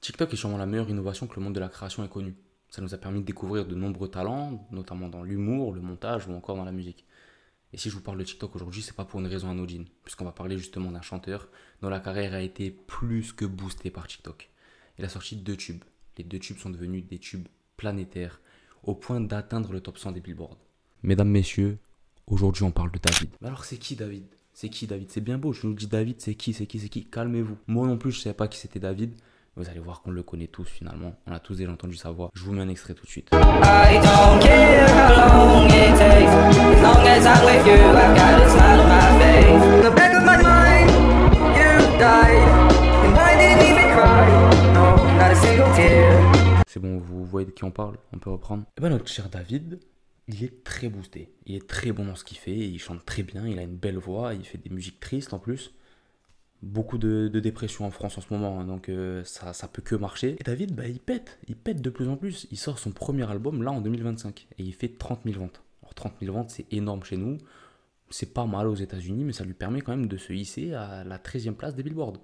TikTok est sûrement la meilleure innovation que le monde de la création ait connue. Ça nous a permis de découvrir de nombreux talents, notamment dans l'humour, le montage ou encore dans la musique. Et si je vous parle de TikTok aujourd'hui, c'est pas pour une raison anodine, puisqu'on va parler justement d'un chanteur dont la carrière a été plus que boostée par TikTok. Il a sorti deux tubes. Les deux tubes sont devenus des tubes planétaires, au point d'atteindre le top 100 des billboards. Mesdames, messieurs, aujourd'hui on parle de David. Mais alors c'est qui David? C'est qui David? C'est bien beau, je nous dis David, c'est qui? C'est qui? C'est qui? Calmez-vous. Moi non plus, je ne savais pas qui c'était David. Vous allez voir qu'on le connaît tous finalement. On a tous déjà entendu sa voix. Je vous mets un extrait tout de suite. I don't care how long it takes, as long as I'm with you, I've got a smile on my face. In the back of my mind, you died, and I didn't even cry, no, not a single tear. C'est bon, vous voyez de qui on parle? On peut reprendre. Eh ben notre cher David, il est très boosté. Il est très bon dans ce qu'il fait. Il chante très bien. Il a une belle voix. Il fait des musiques tristes en plus. Beaucoup de dépression en France en ce moment, hein, donc ça peut que marcher. Et David, bah, il pète de plus en plus. Il sort son premier album là en 2025 et il fait 30 000 ventes. Alors 30 000 ventes, c'est énorme chez nous. C'est pas mal aux États-Unis, mais ça lui permet quand même de se hisser à la 13e place des Billboard.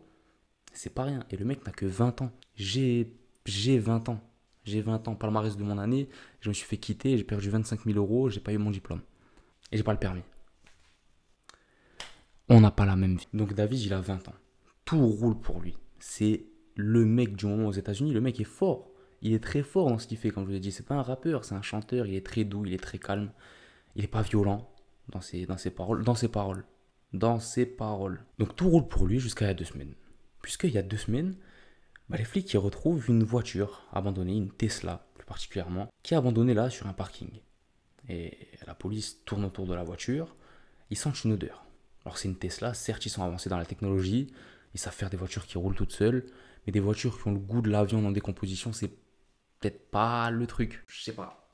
C'est pas rien. Et le mec n'a que 20 ans. J'ai 20 ans. J'ai 20 ans. Palmarès de mon année. Je me suis fait quitter. J'ai perdu 25 000 euros. J'ai pas eu mon diplôme. Et j'ai pas le permis. On n'a pas la même vie. Donc David, il a 20 ans. Tout roule pour lui. C'est le mec du moment aux États-Unis. Le mec est fort. Il est très fort dans ce qu'il fait, comme je vous ai dit. C'est pas un rappeur, c'est un chanteur. Il est très doux, il est très calme. Il n'est pas violent dans ses paroles. Dans ses paroles. Donc tout roule pour lui jusqu'à il y a 2 semaines. Puisqu'il y a 2 semaines, bah, les flics y retrouvent une voiture abandonnée, une Tesla plus particulièrement, qui est abandonnée là sur un parking. Et la police tourne autour de la voiture. Ils sentent une odeur. Alors c'est une Tesla, certes ils sont avancés dans la technologie, ils savent faire des voitures qui roulent toutes seules, mais des voitures qui ont le goût de la viande en décomposition, c'est peut-être pas le truc. Je sais pas.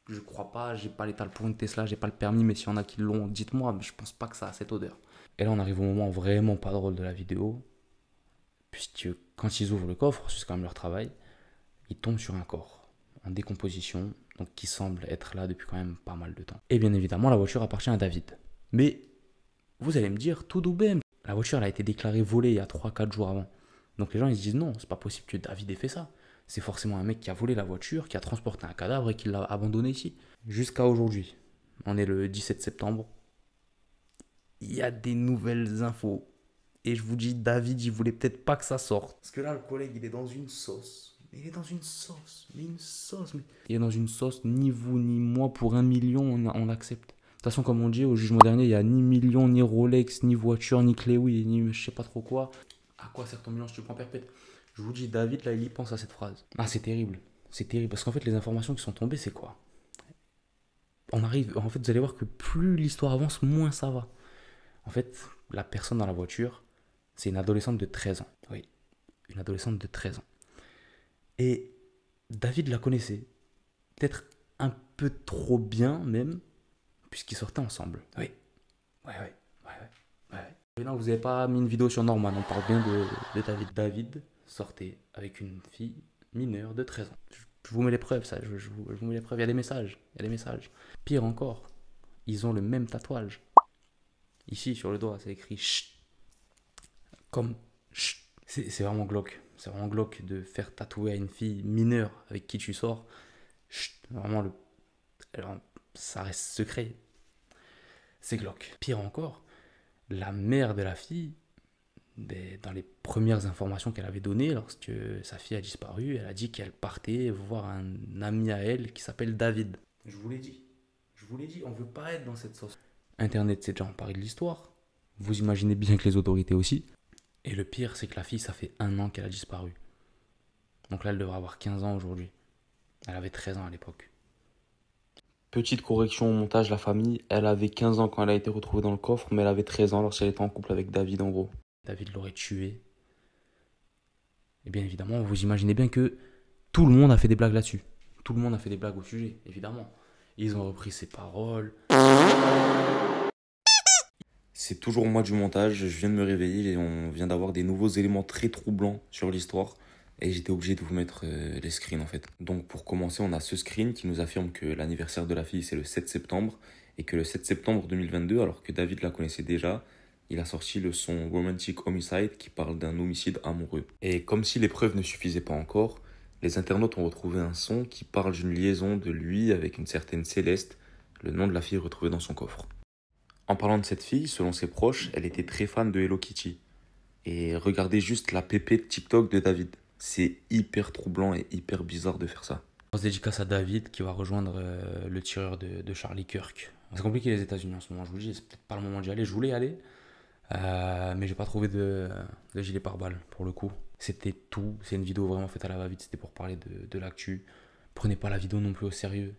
Je crois pas, j'ai pas l'étal pour une Tesla, j'ai pas le permis, mais s'il y en a qui l'ont, dites-moi, mais je pense pas que ça a cette odeur. Et là on arrive au moment vraiment pas drôle de la vidéo, puisque quand ils ouvrent le coffre, c'est quand même leur travail, ils tombent sur un corps en décomposition, donc qui semble être là depuis quand même pas mal de temps. Et bien évidemment la voiture appartient à David. Mais vous allez me dire, tout doublé, la voiture elle a été déclarée volée il y a 3 4 jours avant. Donc les gens ils se disent non, c'est pas possible que David ait fait ça. C'est forcément un mec qui a volé la voiture, qui a transporté un cadavre et qui l'a abandonné ici. Jusqu'à aujourd'hui, on est le 17 septembre, il y a des nouvelles infos. Et je vous dis, David, il voulait peut-être pas que ça sorte. Parce que là, le collègue, il est dans une sauce. Il est dans une sauce. Mais une sauce. Il est dans une sauce, ni vous ni moi, pour 1 million, on accepte. De toute façon, comme on dit, au jugement dernier, il n'y a ni million, ni Rolex, ni voiture, ni Cléoui, ni je sais pas trop quoi. À quoi sert ton million si tu prends perpète? Je vous dis, David, là, il y pense à cette phrase. Ah, c'est terrible. C'est terrible. Parce qu'en fait, les informations qui sont tombées, c'est quoi? En fait, vous allez voir que plus l'histoire avance, moins ça va. En fait, la personne dans la voiture, c'est une adolescente de 13 ans. Oui, une adolescente de 13 ans. Et David la connaissait. Peut-être un peu trop bien, même, puisqu'ils sortaient ensemble. Oui. Ouais. Mais non, vous n'avez pas mis une vidéo sur Norman, on parle bien de David. David sortait avec une fille mineure de 13 ans. Je vous mets les preuves, ça, je vous mets les preuves, il y a des messages, Pire encore, ils ont le même tatouage. Ici, sur le doigt, c'est écrit chut. Comme chut. C'est vraiment glauque. C'est vraiment glauque de faire tatouer à une fille mineure avec qui tu sors. Chut. Vraiment, alors, ça reste secret. C'est glauque. Pire encore, la mère de la fille, dans les premières informations qu'elle avait données lorsque sa fille a disparu, elle a dit qu'elle partait voir un ami à elle qui s'appelle David. Je vous l'ai dit, on veut pas être dans cette sauce. Internet s'est déjà emparé de l'histoire, vous imaginez bien que les autorités aussi. Et le pire, c'est que la fille, ça fait 1 an qu'elle a disparu. Donc là, elle devrait avoir 15 ans aujourd'hui. Elle avait 13 ans à l'époque. Petite correction au montage, la famille, elle avait 15 ans quand elle a été retrouvée dans le coffre, mais elle avait 13 ans lorsqu'elle était en couple avec David en gros. David l'aurait tuée. Et bien évidemment, vous imaginez bien que tout le monde a fait des blagues là-dessus. Tout le monde a fait des blagues au sujet, évidemment. Ils ont repris ses paroles. C'est toujours moi du montage, je viens de me réveiller et on vient d'avoir des nouveaux éléments très troublants sur l'histoire. Et j'étais obligé de vous mettre les screens en fait. Donc pour commencer, on a ce screen qui nous affirme que l'anniversaire de la fille c'est le 7 septembre. Et que le 7 septembre 2022, alors que David la connaissait déjà, il a sorti le son Romantic Homicide qui parle d'un homicide amoureux. Et comme si les preuves ne suffisaient pas encore, les internautes ont retrouvé un son qui parle d'une liaison de lui avec une certaine Céleste, le nom de la fille retrouvée dans son coffre. En parlant de cette fille, selon ses proches, elle était très fan de Hello Kitty. Et regardez juste la pépée de TikTok de David. C'est hyper troublant et hyper bizarre de faire ça. On se dédicace à David qui va rejoindre le tireur de Charlie Kirk. C'est compliqué les États-Unis en ce moment, je vous le dis, c'est peut-être pas le moment d'y aller. Je voulais y aller, mais j'ai pas trouvé de gilet pare-balles pour le coup. C'était tout, c'est une vidéo vraiment faite à la va-vite, c'était pour parler de l'actu. Prenez pas la vidéo non plus au sérieux.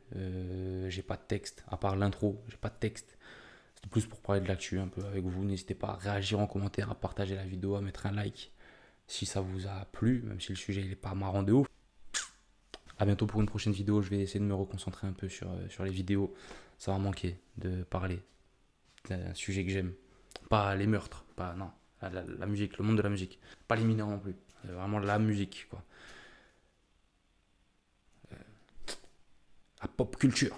J'ai pas de texte, à part l'intro, j'ai pas de texte. C'était plus pour parler de l'actu un peu avec vous. N'hésitez pas à réagir en commentaire, à partager la vidéo, à mettre un like si ça vous a plu, même si le sujet il est pas marrant de ouf. A bientôt pour une prochaine vidéo, je vais essayer de me reconcentrer un peu sur les vidéos. Ça va manquer de parler d'un sujet que j'aime. Pas les meurtres, pas non, la musique, le monde de la musique. Pas les mineurs non plus, vraiment la musique quoi. La pop culture.